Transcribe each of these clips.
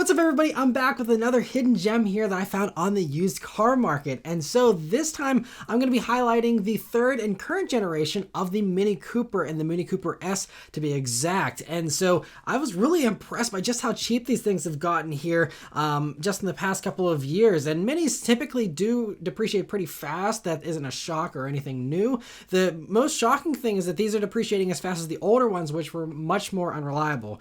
What's up, everybody? I'm back with another hidden gem here that I found on the used car market. And so this time I'm going to be highlighting the third and current generation of the Mini Cooper and the Mini Cooper S to be exact. And so I was really impressed by just how cheap these things have gotten here just in the past couple of years. And Minis typically do depreciate pretty fast. That isn't a shock or anything new. The most shocking thing is that these are depreciating as fast as the older ones, which were much more unreliable.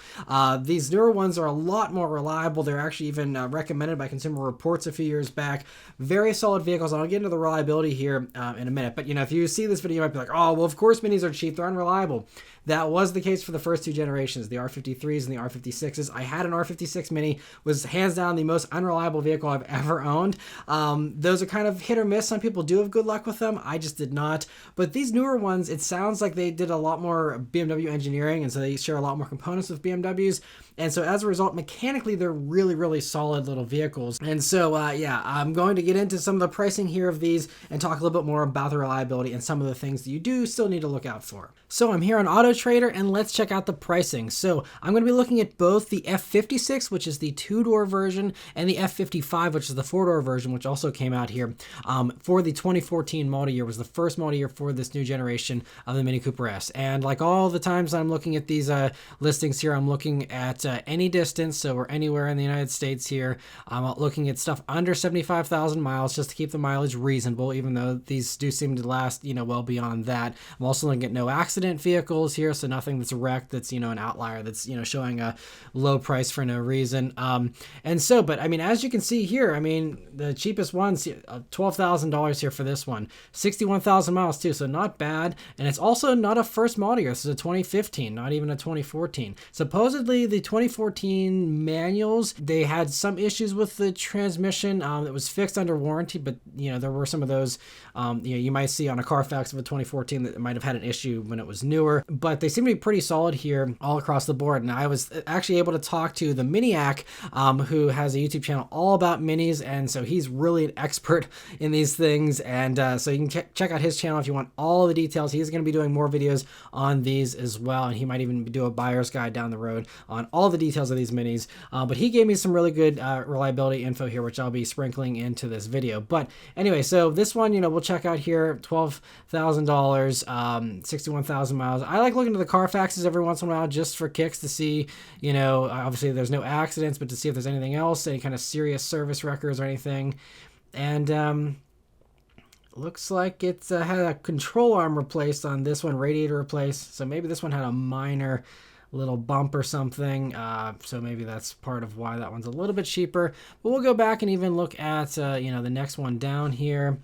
These newer ones are a lot more reliable. They're actually even recommended by Consumer Reports a few years back. Very solid vehicles. I'll get into the reliability here in a minute. But, you know, if you see this video, you might be like, oh, well, of course Minis are cheap. They're unreliable. That was the case for the first two generations, the R53s and the R56s. I had an R56 Mini, was hands down the most unreliable vehicle I've ever owned. Those are kind of hit or miss. Some people do have good luck with them. I just did not. But these newer ones, it sounds like they did a lot more BMW engineering, and so they share a lot more components with BMWs. And so as a result, mechanically, they're really, really solid little vehicles. And so, yeah, I'm going to get into some of the pricing here of these and talk a little bit more about the reliability and some of the things that you do still need to look out for. So I'm here on Auto Trader, and let's check out the pricing. So I'm going to be looking at both the F56, which is the two-door version, and the F55, which is the four-door version, which also came out here for the 2014 model year. Was the first model year for this new generation of the Mini Cooper S. And like all the times I'm looking at these listings here, I'm looking at any distance, so we're anywhere in the United States here. I'm looking at stuff under 75,000 miles just to keep the mileage reasonable, even though these do seem to last, you know, well beyond that. I'm also looking at no accident vehicles here, so nothing that's wrecked that's, you know, an outlier that's, you know, showing a low price for no reason. And so, but I mean, as you can see here, I mean, the cheapest one's $12,000 here for this one, 61,000 miles too, so not bad. And it's also not a first model year. This is a 2015, not even a 2014. Supposedly the 2014 manuals, they had some issues with the transmission that was fixed under warranty, but you know, there were some of those you know, you might see on a Carfax of a 2014 that might have had an issue when it was newer, but they seem to be pretty solid here all across the board. And I was actually able to talk to the Miniac, who has a YouTube channel all about minis, and so he's really an expert in these things. And so you can check out his channel if you want all the details. He's going to be doing more videos on these as well, and he might even do a buyer's guide down the road on all the details of these minis. But he gave me some really good reliability info here, which I'll be sprinkling into this video. But anyway, so this one, you know, we'll check out here, $12,000, 61,000 miles. I like looking at the Carfaxes every once in a while just for kicks to see, you know, obviously there's no accidents, but to see if there's anything else, any kind of serious service records or anything. And looks like it's had a control arm replaced on this one, radiator replaced. So maybe this one had a minor little bump or something, so maybe that's part of why that one's a little bit cheaper. But we'll go back and even look at you know, the next one down here,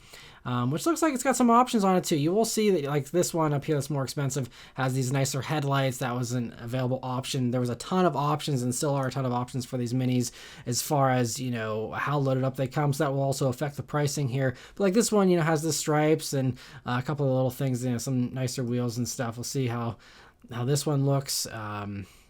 which looks like it's got some options on it too. You will see that like this one up here that's more expensive has these nicer headlights. That was an available option. There was a ton of options and still are a ton of options for these minis as far as, you know, how loaded up they come, so that will also affect the pricing here. But like this one, you know, has the stripes and a couple of little things, you know, some nicer wheels and stuff. We'll see how this one looks.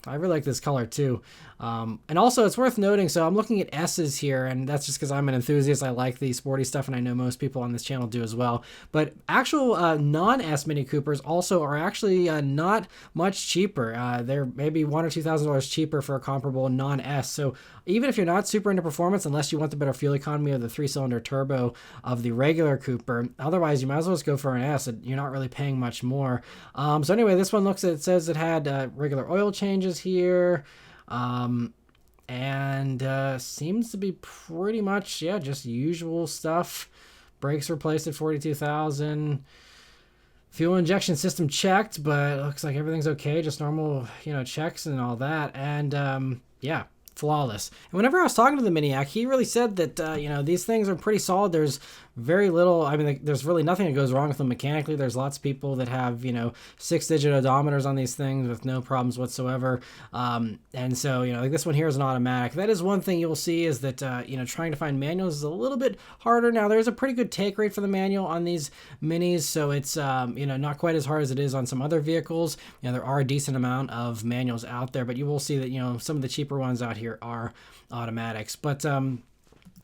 I really like this color too. And also it's worth noting, so I'm looking at S's here, and that's just because I'm an enthusiast. I like the sporty stuff, and I know most people on this channel do as well. But actual non-S Mini Coopers also are actually not much cheaper. They're maybe $1,000 or $2,000 cheaper for a comparable non-S. So even if you're not super into performance, unless you want the better fuel economy of the 3-cylinder turbo of the regular Cooper, otherwise you might as well just go for an S. You're not really paying much more. So anyway, this one looks at, it says it had regular oil changes here. And seems to be pretty much, yeah, just usual stuff. Brakes replaced at 42,000. Fuel injection system checked, but it looks like everything's okay. Just normal, you know, checks and all that. And yeah, flawless. And whenever I was talking to the Miniac, he really said that, you know, these things are pretty solid. There's very little, I mean, there's really nothing that goes wrong with them mechanically. There's lots of people that have, you know, 6-digit odometers on these things with no problems whatsoever. And so, you know, like this one here is an automatic. That is one thing you'll see is that, you know, trying to find manuals is a little bit harder. Now, there's a pretty good take rate for the manual on these minis, so it's, you know, not quite as hard as it is on some other vehicles. You know, there are a decent amount of manuals out there, but you will see that, you know, some of the cheaper ones out here are automatics. But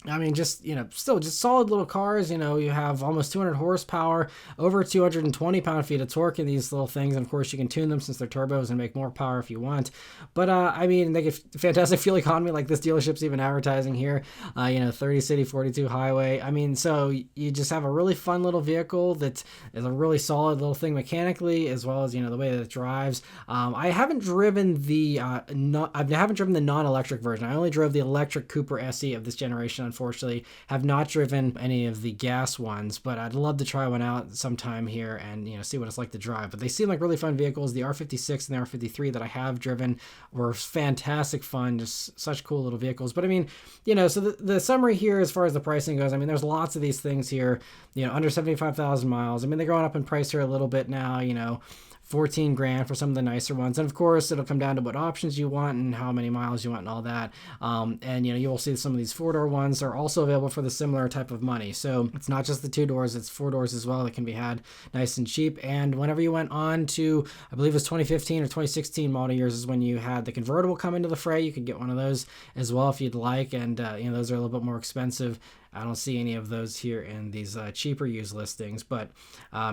I mean, just, still just solid little cars. You have almost 200 horsepower, over 220 pound-feet of torque in these little things. And of course, you can tune them since they're turbos and make more power if you want. But, I mean, they get fantastic fuel economy, like this dealership's even advertising here. 30 city, 42 highway. I mean, so you just have a really fun little vehicle that is a really solid little thing mechanically, as well as, the way that it drives. I haven't driven the non-electric version. I only drove the electric Cooper SE of this generation. Unfortunately, have not driven any of the gas ones, but I'd love to try one out sometime here and see what it's like to drive. But they seem like really fun vehicles. The R56 and the R53 that I have driven were fantastic fun, just such cool little vehicles. But I mean, so the summary here as far as the pricing goes, I mean, there's lots of these things here, under 75,000 miles. I mean, they're going up in price here a little bit now, 14 grand for some of the nicer ones. And of course, it'll come down to what options you want and how many miles you want and all that. And you will see some of these 4-door ones are also available for the similar type of money. So it's not just the 2 doors, it's 4 doors as well that can be had nice and cheap. And whenever you went on to, I believe it was 2015 or 2016 model years is when you had the convertible come into the fray. You could get one of those as well if you'd like. And, those are a little bit more expensive. I don't see any of those here in these cheaper used listings, but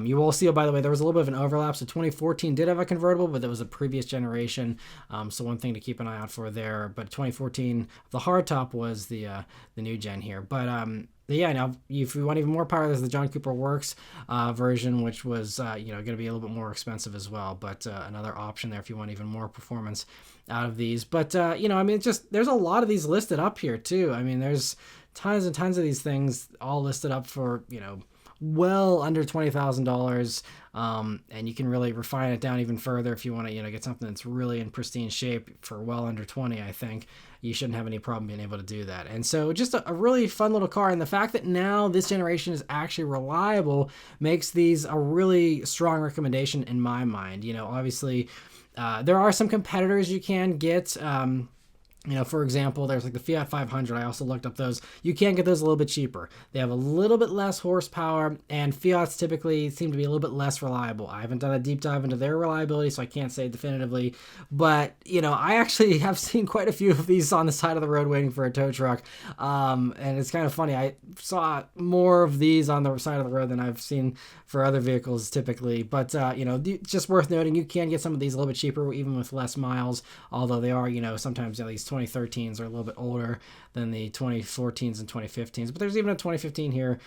you will see, by the way, there was a little bit of an overlap. So 2014 did have a convertible, but that was a previous generation. So one thing to keep an eye out for there. But 2014, the hardtop was the new gen here. But yeah, now if you want even more power, there's the John Cooper Works version, which was going to be a little bit more expensive as well. But another option there if you want even more performance out of these. But I mean, it's just there's a lot of these listed up here too. I mean, there's tons and tons of these things all listed up for well under $20,000, and you can really refine it down even further if you want to get something that's really in pristine shape for well under 20. I think you shouldn't have any problem being able to do that. And so just a really fun little car, and the fact that now this generation is actually reliable makes these a really strong recommendation in my mind. Obviously there are some competitors you can get. For example, there's like the Fiat 500. I also looked up those. You can get those a little bit cheaper. They have a little bit less horsepower, and Fiats typically seem to be a little bit less reliable. I haven't done a deep dive into their reliability, so I can't say definitively. But, I actually have seen quite a few of these on the side of the road waiting for a tow truck. And it's kind of funny. I saw more of these on the side of the road than I've seen for other vehicles typically. But, just worth noting, you can get some of these a little bit cheaper, even with less miles, although they are, sometimes these 2013s are a little bit older than the 2014s and 2015s, but there's even a 2015 here,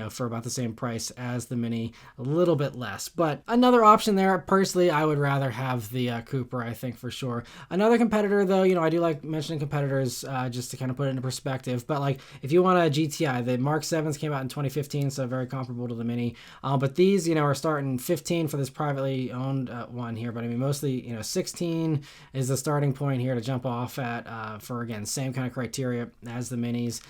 for about the same price as the Mini, a little bit less. But another option there, personally, I would rather have the Cooper, I think, for sure. Another competitor, though, I do like mentioning competitors just to kind of put it into perspective. But like, if you want a GTI, the Mark 7s came out in 2015, so very comparable to the Mini. But these, are starting 15 for this privately owned one here. But I mean, mostly, 16 is the starting point here to jump off at for, again, same kind of criteria as the Minis.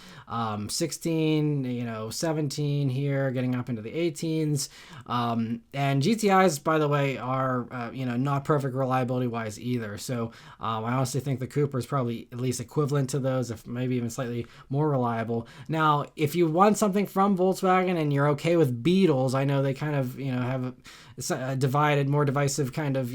16, 17 here, getting up into the 18s. And GTIs, by the way, are, not perfect reliability wise either. So I honestly think the Cooper is probably at least equivalent to those, if maybe even slightly more reliable. Now, if you want something from Volkswagen and you're okay with Beetles, I know they kind of, have a divided, more divisive kind of,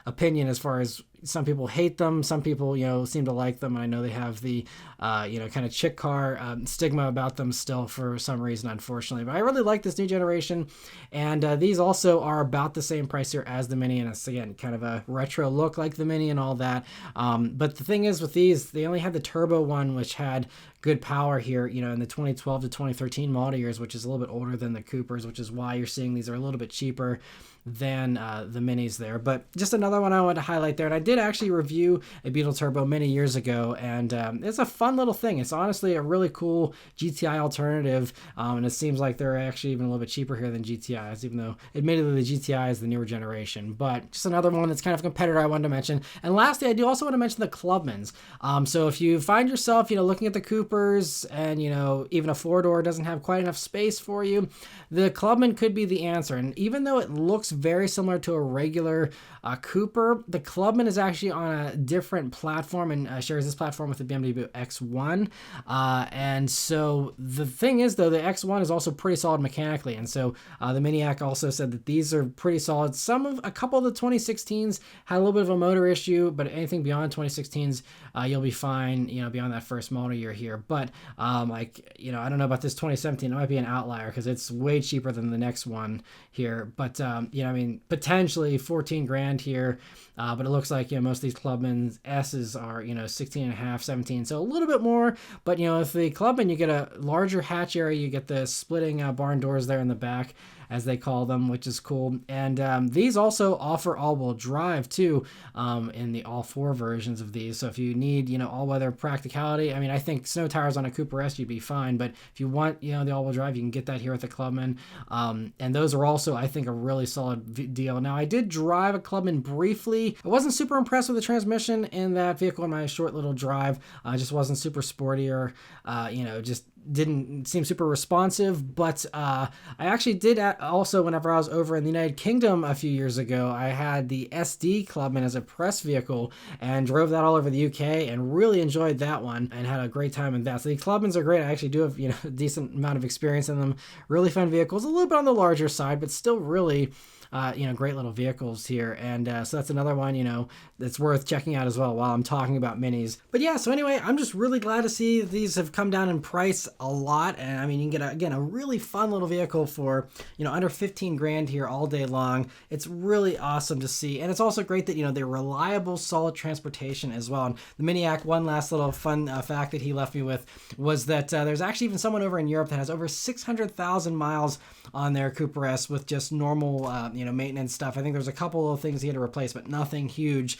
opinion as far as some people hate them, some people, seem to like them. I know they have the, kind of chick car stigma about them still for some reason, unfortunately. But I really like this new generation, and these also are about the same price here as the Mini, and it's, again, kind of a retro look like the Mini and all that. But the thing is with these, they only had the turbo one, which had good power here, in the 2012 to 2013 model years, which is a little bit older than the Coopers, which is why you're seeing these are a little bit cheaper than the Minis there. But just another one I wanted to highlight there, and I did actually review a Beetle Turbo many years ago, and it's a fun little thing. It's honestly a really cool GTI alternative, and it seems like they're actually even a little bit cheaper here than GTIs, even though admittedly the GTI is the newer generation. But just another one that's kind of a competitor I wanted to mention. And lastly, I do also want to mention the Clubmans. So if you find yourself, looking at the Coopers and, even a 4-door doesn't have quite enough space for you, the Clubman could be the answer. And even though it looks very similar to a regular Cooper. The Clubman is actually on a different platform and shares this platform with the BMW X1. And so the thing is, though, the X1 is also pretty solid mechanically. And so the Miniac also said that these are pretty solid. A couple of the 2016s had a little bit of a motor issue, but anything beyond 2016s, you'll be fine, beyond that first model year here. But I don't know about this 2017. It might be an outlier because it's way cheaper than the next one here. But, potentially 14 grand here. But it looks like, most of these Clubman S's are, 16 and a half, 17. So a little bit more. But, with the Clubman, you get a larger hatch area. You get the splitting barn doors there in the back, as they call them, which is cool. And these also offer all-wheel drive too, in the all-4 versions of these. So if you need, all-weather practicality, I think snow tires on a Cooper S, you'd be fine. But if you want, the all-wheel drive, you can get that here with the Clubman. And those are also, I think, a really solid deal. Now, I did drive a Clubman briefly. I wasn't super impressed with the transmission in that vehicle in my short little drive. Just wasn't super sporty or, just didn't seem super responsive. But I actually did also, whenever I was over in the United Kingdom a few years ago, I had the SD Clubman as a press vehicle and drove that all over the UK and really enjoyed that one and had a great time in that. So the Clubmans are great. I actually do have, a decent amount of experience in them. Really fun vehicles, a little bit on the larger side, but still really great little vehicles here. And so that's another one, that's worth checking out as well while I'm talking about minis. But yeah, so anyway, I'm just really glad to see these have come down in price a lot. And you can get a really fun little vehicle for, under 15 grand here all day long. It's really awesome to see. And it's also great that, they're reliable, solid transportation as well. And the Miniac, one last little fun fact that he left me with was that there's actually even someone over in Europe that has over 600,000 miles on their Cooper S with just normal, maintenance stuff. I think there's a couple of things he had to replace, but nothing huge.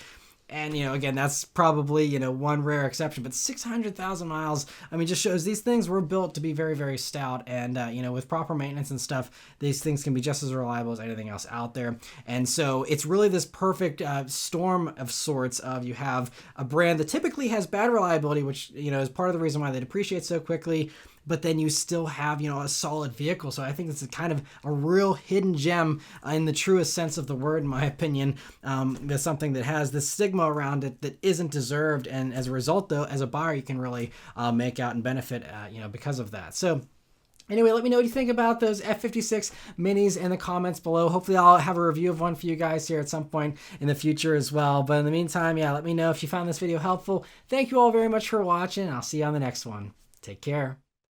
And, again, that's probably, one rare exception, but 600,000 miles, just shows these things were built to be very, very stout. And, with proper maintenance and stuff, these things can be just as reliable as anything else out there. And so it's really this perfect storm of sorts of you have a brand that typically has bad reliability, which, is part of the reason why they depreciate so quickly. But then you still have, a solid vehicle. So I think it's kind of a real hidden gem in the truest sense of the word, in my opinion. There's something that has this stigma around it that isn't deserved. And as a result, though, as a buyer, you can really make out and benefit, because of that. So anyway, let me know what you think about those F56 Minis in the comments below. Hopefully I'll have a review of one for you guys here at some point in the future as well. But in the meantime, let me know if you found this video helpful. Thank you all very much for watching. I'll see you on the next one. Take care.